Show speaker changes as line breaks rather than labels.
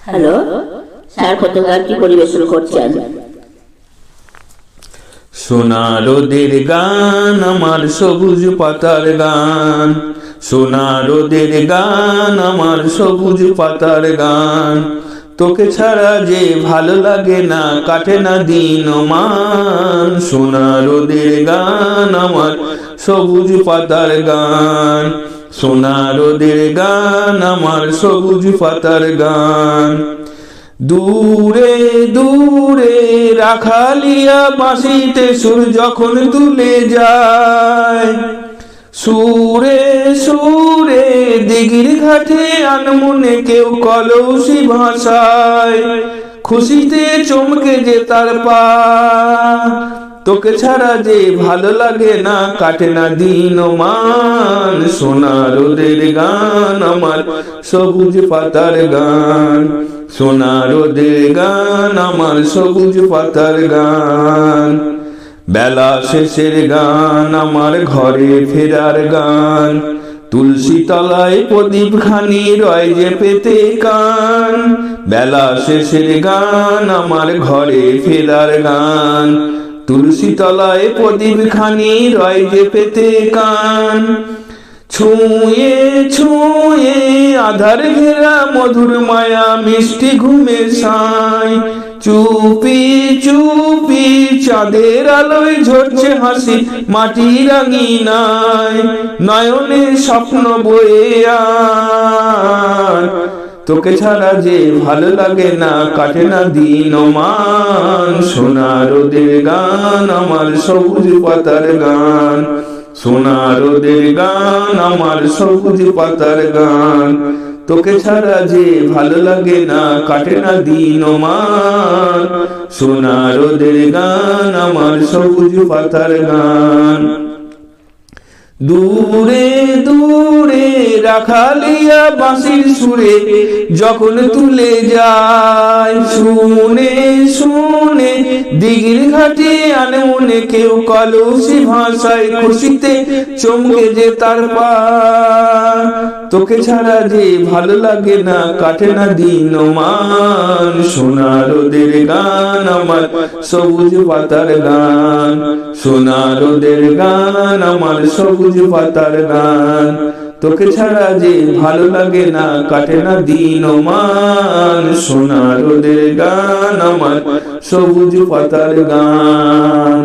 Hello, sir কত গানটি পরিবেশন করছেন?
সোনা রোদের গান আমার সবুজ পাতার গান, সোনা রোদের গান আমার সবুজ পাতার গান। তোকে ছাড়া যে ভালো লাগে না, কাটে না দিন মান। সোনা রোদের গান আমার সবুজ পাতার গান, সোনা রোদের গান আমার সবুজ পাতার গান। দূরে দূরে রাখালিয়া বাঁশিতে সুর যখন তুলে যায়, সুরে সুরে দিঘির ঘাটে আনমনে কেউ কলসি ভাষায়, খুশিতে চমকে যে তার পা। তোকে ছাড়া যে ভালো লাগে না, কাটে না দিন মান। সোনা রোদের গান আমার সবুজ পাতার গান, সোনা রোদের গান আমার সবুজ পাতার গান। বেলা শেষের গান আমার ঘরে ফেরার গান, তুলসী তলায় প্রদীপ খানি রয় যে পেতে কান। বেলা শেষের গান আমার ঘরে ফেরার গান, তুলসী তলায় প্রদীপ খানি রয় যে পেতে কান। ছুঁয়ে ছুঁয়ে আধার ঘেরা মধুর মায়া মিষ্টি ঘুমে সাই, চুপি চুপি চাঁদের আলোয় ঝরছে হাসি মাটির রাঙিনায়, নয়নে স্বপ্ন বয়ে আয়। তোকে ছাড়া যে ভালো লাগে না, কাটে না দিন মান। সোনা রোদের গান আমার সবুজ পাতার গান, সোনা রোদের গান আমার সবুজ পাতার গান। তোকে ছাড়া যে ভালো লাগে না, কাটে না দিন মান। সোনা রোদের গান আমার সবুজ পাতার গান। দূরে দূরে রাখালিয়া বাঁশির সুরে যখন তুলে যায়, শুনে শুনে দিঘির ঘাটে আনমনে কেউ কলসি ভাষায়, খুশিতে চমকে যে তার পা। তোকে ছাড়া যে ভালো লাগে না, কাটে না দিন মান। সোনা রোদের গান আমার সবুজ পাতার গান, সোনা রোদের গান আমার সবুজ পাতার গান। তোকে ছাড়া যে ভালো লাগে না, কাটে না দিন মান। সোনা রোদের গান আমার সবুজ পাতার গান।